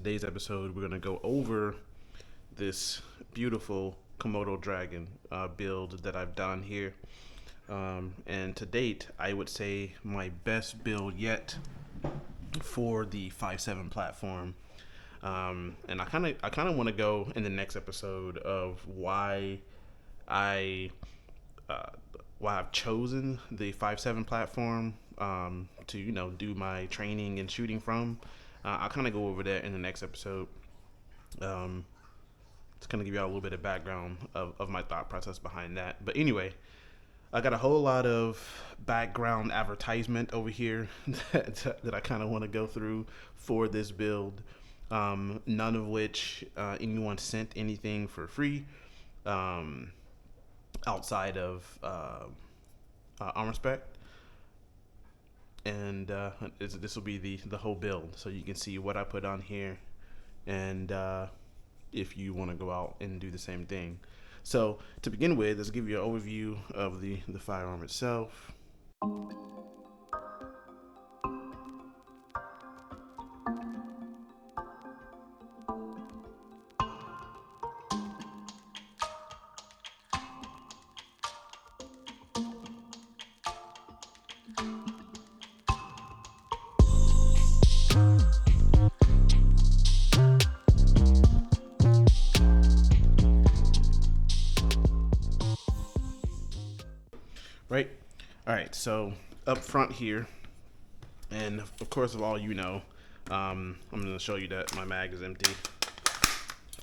today's episode, we're going to go over this beautiful Komodo dragon build that I've done here. And to date, I would say my best build yet for the 5.7 platform. And I kind of want to go in the next episode of I uh, why I've chosen the 5.7 platform to do my training and shooting from. I'll kind of go over that in the next episode. Um, to kind of give you all a little bit of background of my thought process behind that. But anyway, I got a whole lot of background advertisement over here that I kind of want to go through for this build. None of which anyone sent anything for free um, outside of Armor Spec. And this will be the whole build, so you can see what I put on here, and if you want to go out and do the same thing. So to begin with, let's give you an overview of the firearm itself. Right? All right, so up front here, and of course, of all you know, I'm going to show you that my mag is empty.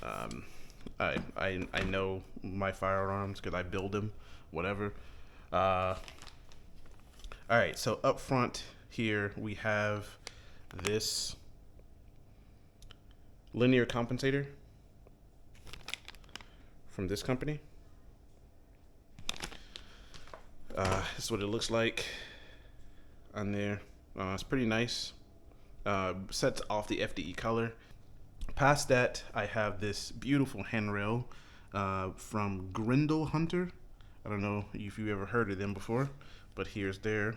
Um, I know my firearms because I build them, whatever. All right, so up front here we have this linear compensator from this company. This is what it looks like on there. It's pretty nice. Sets off the FDE color. Past that, I have this beautiful handrail from Grindle Hunter. I don't know if you ever heard of them before, but here's their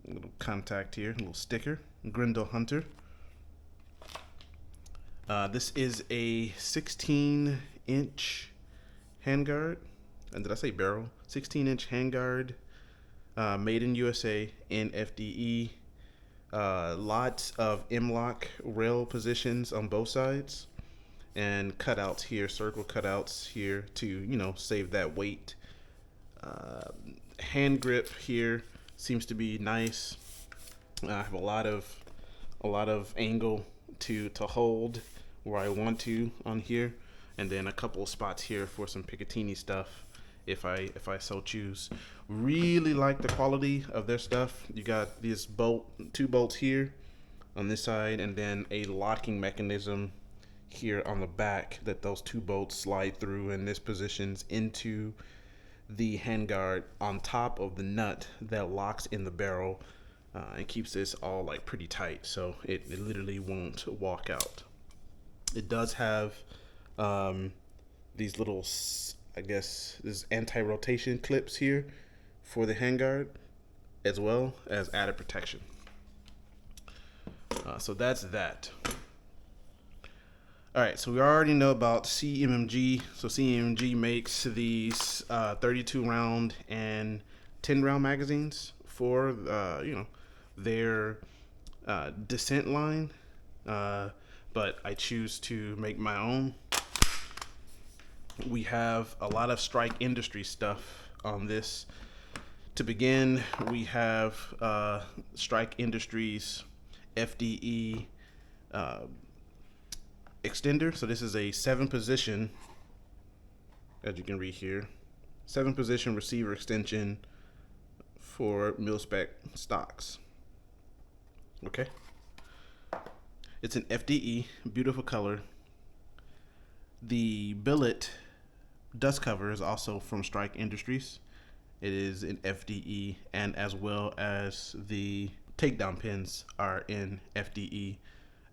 little contact here, little sticker. Grindle Hunter. This is a 16-inch handguard. And did I say barrel? 16-inch handguard, made in USA in FDE. Lots of M-lock rail positions on both sides, and cutouts here, circle cutouts here to save that weight. Hand grip here seems to be nice. I have a lot of angle to hold where I want to on here, and then a couple of spots here for some Picatinny stuff if I so choose. Really like the quality of their stuff. You got this two bolts here on this side, and then a locking mechanism here on the back that those two bolts slide through, and this positions into the handguard on top of the nut that locks in the barrel and keeps this all like pretty tight, so it literally won't walk out. It does have these little, I guess, this anti-rotation clips here for the handguard, as well as added protection. So that's that. All right, so we already know about CMMG. So CMMG makes these 32 round and 10 round magazines for their Descent line, but I choose to make my own. We have a lot of Strike Industries stuff on this. To begin, we have Strike Industries FDE extender. So this is a 7-position, as you can read here, 7-position receiver extension for mil-spec stocks. Okay. It's an FDE, beautiful color. The billet dust cover is also from Strike Industries. It is in FDE, and as well as the takedown pins are in FDE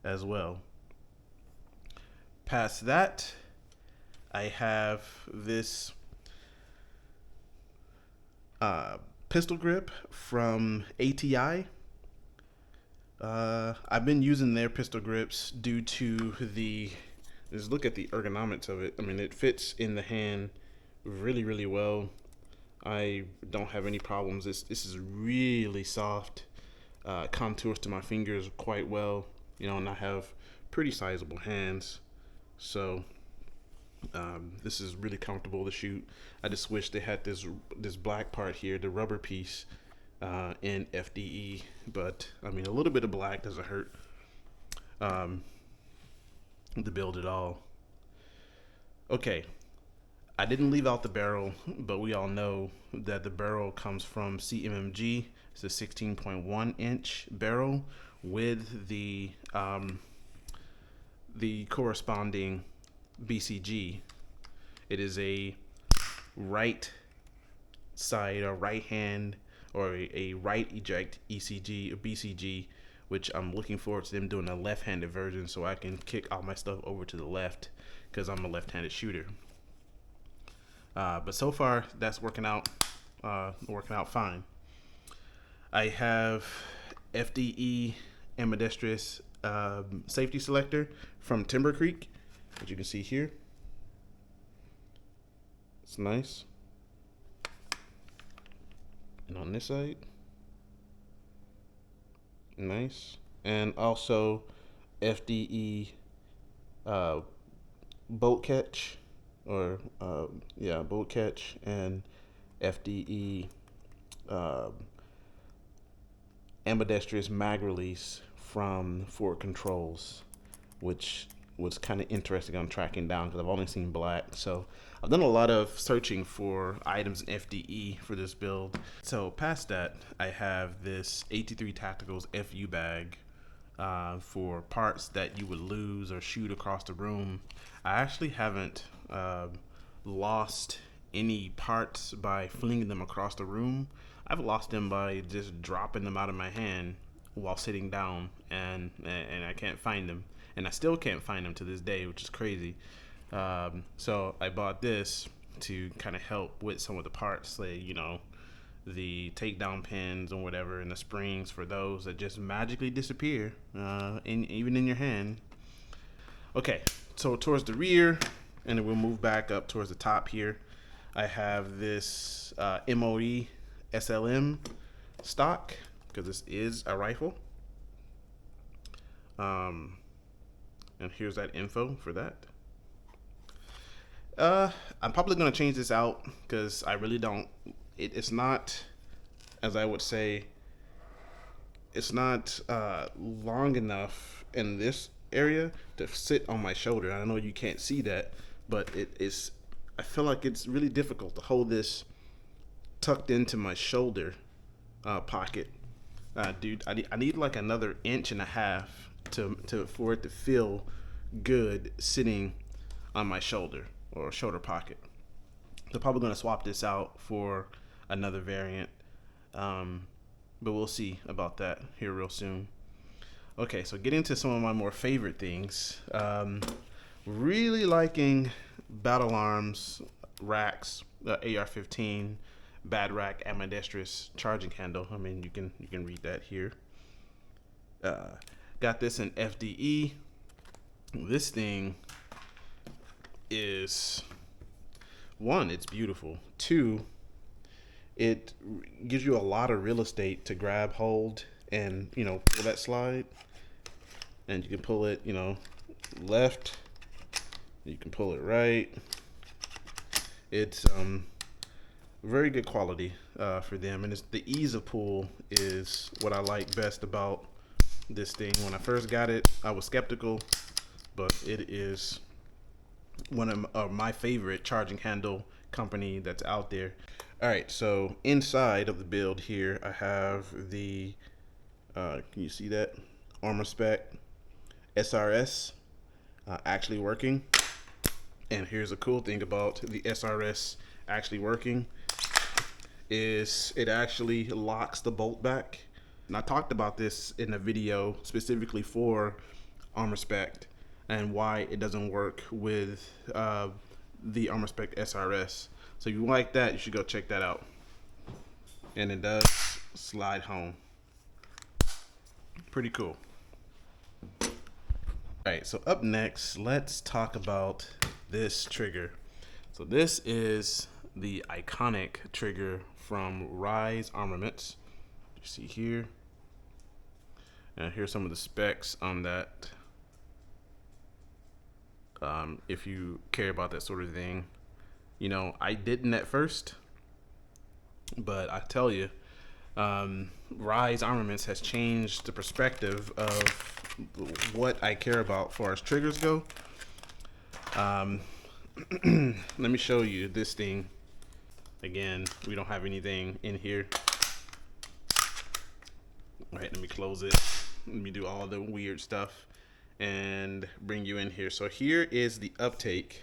as well. Past that, I have this pistol grip from ATI. I've been using their pistol grips due to the, just look at the ergonomics of it. I mean, it fits in the hand really, really well. I don't have any problems. This is really soft. Contours to my fingers quite well, you know, and I have pretty sizable hands. So this is really comfortable to shoot. I just wish they had this black part here, the rubber piece, in FDE, but I mean, a little bit of black doesn't hurt the build at all. Okay, I didn't leave out the barrel, but we all know that the barrel comes from CMMG. It's a 16.1 inch barrel with the corresponding BCG. It is a right side or right hand or a right eject ECG or BCG, which I'm looking forward to them doing a left-handed version so I can kick all my stuff over to the left because I'm a left-handed shooter. But so far that's working out fine. I have FDE ambidextrous safety selector from Timber Creek, as you can see here. It's nice. And on this side, nice. And also FDE bolt catch, or bolt catch, and FDE ambidextrous mag release from Ford Controls, which was kind of interesting on tracking down because I've only seen black. So I've done a lot of searching for items in FDE for this build. So past that, I have this 83 Tacticals FU bag for parts that you would lose or shoot across the room. I actually haven't lost any parts by flinging them across the room. I've lost them by just dropping them out of my hand while sitting down, and I can't find them, and I still can't find them to this day, which is crazy. So I bought this to kind of help with some of the parts, like, you know, the takedown pins and whatever, and the springs for those that just magically disappear, even in your hand. Okay, so towards the rear, and then we'll move back up towards the top here. I have this MOE SLM stock, because this is a rifle. And here's that info for that. I'm probably going to change this out because I really don't, it's not, as I would say, it's not long enough in this area to sit on my shoulder. I know you can't see that, but it is, I feel like it's really difficult to hold this tucked into my shoulder pocket. Dude, I need like another 1.5 inches for it to feel good sitting on my shoulder or shoulder pocket. They're probably going to swap this out for another variant, but we'll see about that here real soon. Okay, so getting to some of my more favorite things. Really liking Battle Arms racks, AR-15 Bad Rack ambidextrous charging handle. I mean, you can read that here. Got this in FDE. This thing is, one, it's beautiful. Two, it gives you a lot of real estate to grab, hold, and, you know, pull that slide. And you can pull it, you know, left. You can pull it right. It's very good quality for them, and it's the ease of pull is what I like best about this thing. When I first got it, I was skeptical, but it is one of my favorite charging handle company that's out there. All right, so inside of the build here, I have the can you see that, Armor Spec SRS actually working. And here's a cool thing about the SRS actually working is it actually locks the bolt back. And I talked about this in a video specifically for Armor Spec and why it doesn't work with the Armor Spec SRS. So if you like that, you should go check that out. And it does slide home. Pretty cool. All right, so up next, let's talk about this trigger. So this is the iconic trigger from Rise Armaments. You see here. And here's some of the specs on that. If you care about that sort of thing, you know, I didn't at first, but I tell you, Rise Armaments has changed the perspective of what I care about as far as triggers go. Let me show you this thing. Again, we don't have anything in here. All right, let me close it. Let me do all the weird stuff and bring you in here. So here is the uptake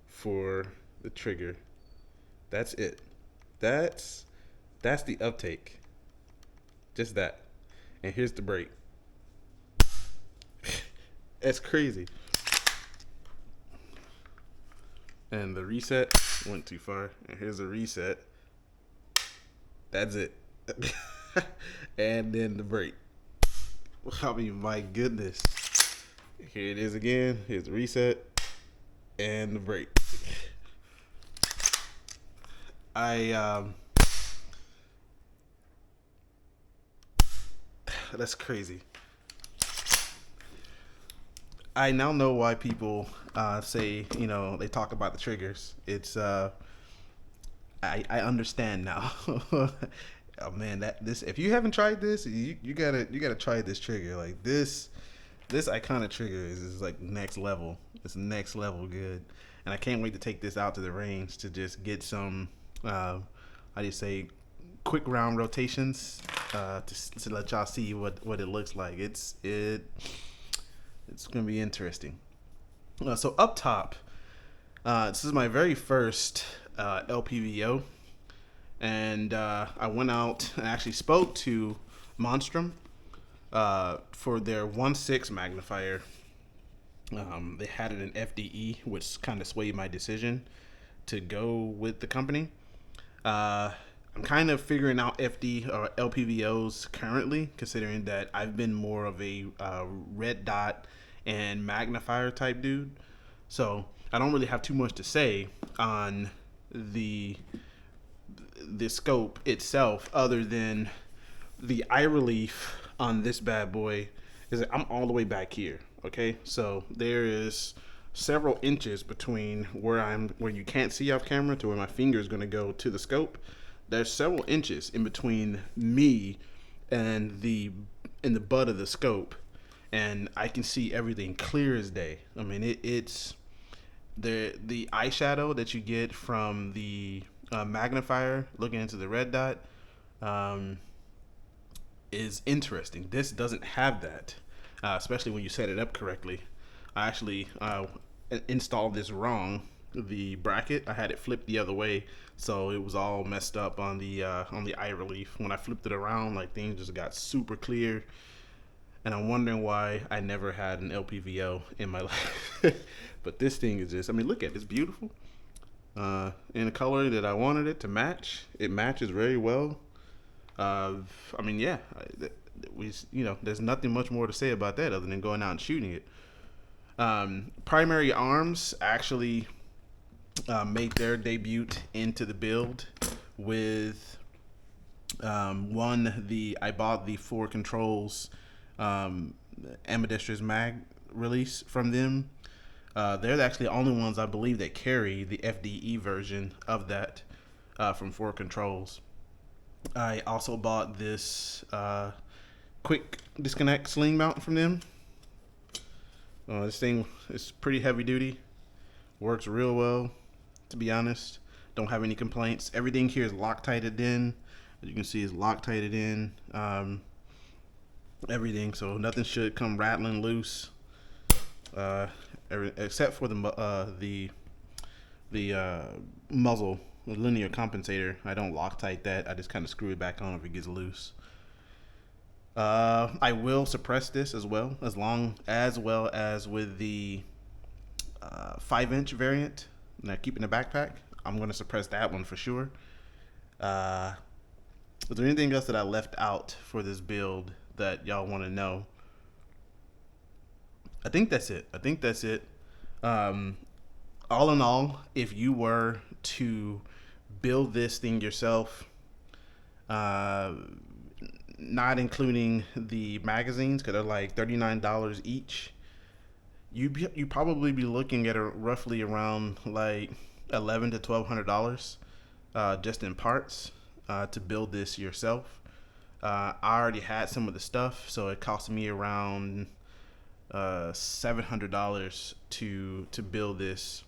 for the trigger. That's it. That's the uptake. Just that. And here's the brake. That's crazy. And the reset went too far. And here's the reset. That's it. And then the brake. I mean, my goodness. Here it is again. Here's the reset and the brake. That's crazy. I now know why people say, you know, they talk about the triggers. It's I understand now. Oh man, this if you haven't tried this, you gotta try this trigger. Like this iconic trigger is like next level. It's next level good, and I can't wait to take this out to the range to just get some how do you say, quick round rotations to let y'all see what it looks like. It's gonna be interesting. So up top, this is my very first LPVO. And I went out and actually spoke to Monstrum for their 1.6 magnifier. They had it in FDE, which kind of swayed my decision to go with the company. I'm kind of figuring out FD or LPVOs currently, considering that I've been more of a red dot and magnifier type dude. So I don't really have too much to say on the scope itself, other than the eye relief on this bad boy is that I'm all the way back here. Okay, so there is several inches between where you can't see off camera to where my finger is going to go to the scope. There's several inches in between me and the butt of the scope, and I can see everything clear as day. I mean, it's the eyeshadow that you get from the magnifier looking into the red dot is interesting. This doesn't have that, especially when you set it up correctly. I actually installed this wrong. The bracket, I had it flipped the other way, so it was all messed up on the eye relief. When I flipped it around, like, things just got super clear, and I'm wondering why I never had an LPVO in my life. But this thing is just, I mean, look at it, it's beautiful. In a color that I wanted it to match. It matches very well. I mean, yeah, there's nothing much more to say about that other than going out and shooting it. Primary arms actually made their debut into the build with I bought the 4 controls ambidextrous mag release from them. They're actually the only ones I believe that carry the FDE version of that from 4 controls. I also bought this quick disconnect sling mount from them. This thing is pretty heavy duty, works real well, to be honest. Don't have any complaints. Everything here is Loctited in. As you can see, is Loctited in. Everything, so nothing should come rattling loose. Except for the muzzle, the linear compensator. I don't Loctite that. I just kind of screw it back on if it gets loose. I will suppress this as well as with the 5-inch variant. Now, keeping the backpack, I'm going to suppress that one for sure. Was there anything else that I left out for this build that y'all want to know. I think that's it. Um, all in all, if you were to build this thing yourself, uh, not including the magazines, because they're like $39 each, you probably be looking at roughly around like $1,100 to $1,200 just in parts to build this yourself. I already had some of the stuff, so it cost me around $700 to build this,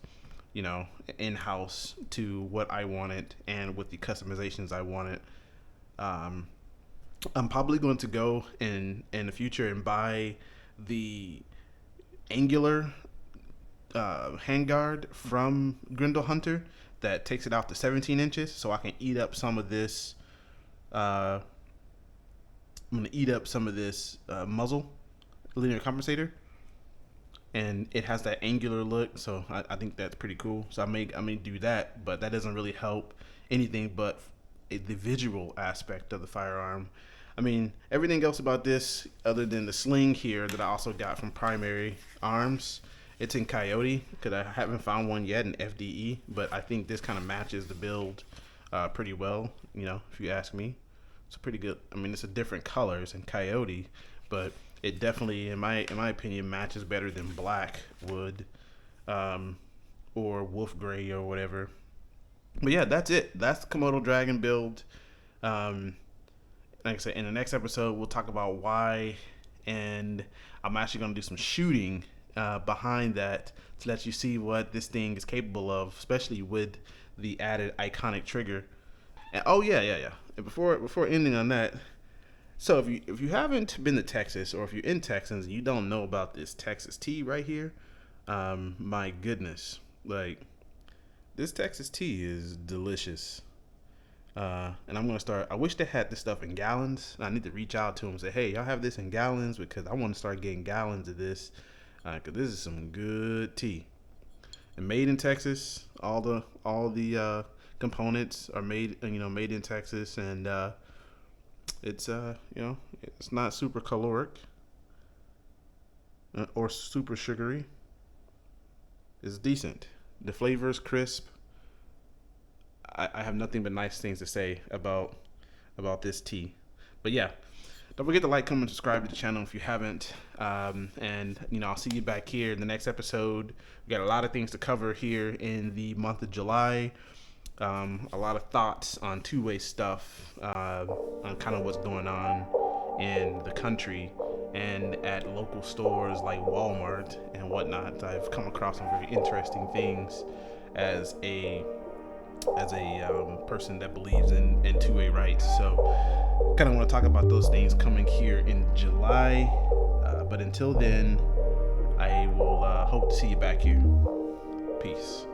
in house to what I wanted and with the customizations I wanted. Um, I'm probably going to go in the future and buy the angular handguard from Grindel Hunter that takes it out to 17 inches, so I can eat up some of this. I'm gonna eat up some of this muzzle linear compensator, and it has that angular look, so I think that's pretty cool. So I may do that, but that doesn't really help anything but the visual aspect of the firearm. I mean, everything else about this, other than the sling here that I also got from Primary Arms, it's in Coyote, because I haven't found one yet in FDE, but I think this kind of matches the build pretty well, if you ask me. It's pretty good. I mean, it's a different colors in Coyote, but it definitely, in my opinion, matches better than black would, or wolf gray or whatever. But yeah, that's it. That's Komodo Dragon build. Like I said, in the next episode, we'll talk about why, and I'm actually going to do some shooting behind that to let you see what this thing is capable of, especially with the added iconic trigger. And oh yeah. And before ending on that, so if you haven't been to Texas, or if you're in Texas and you don't know about this Texas tea right here, my goodness, like, this Texas tea is delicious. And I'm gonna start. I wish they had this stuff in gallons. I need to reach out to them and say, "Hey, y'all have this in gallons?" Because I want to start getting gallons of this. Because this is some good tea. And made in Texas. All the components are made in Texas, and it's it's not super caloric or super sugary. It's decent. The flavor is crisp. I have nothing but nice things to say about this tea. But yeah, don't forget to like, comment, subscribe to the channel if you haven't. And I'll see you back here in the next episode. We got a lot of things to cover here in the month of July. A lot of thoughts on two-way stuff, on kind of what's going on in the country and at local stores like Walmart and whatnot. I've come across some very interesting things as a person that believes in two-way rights. So kind of want to talk about those things coming here in July. But until then, I will hope to see you back here. Peace.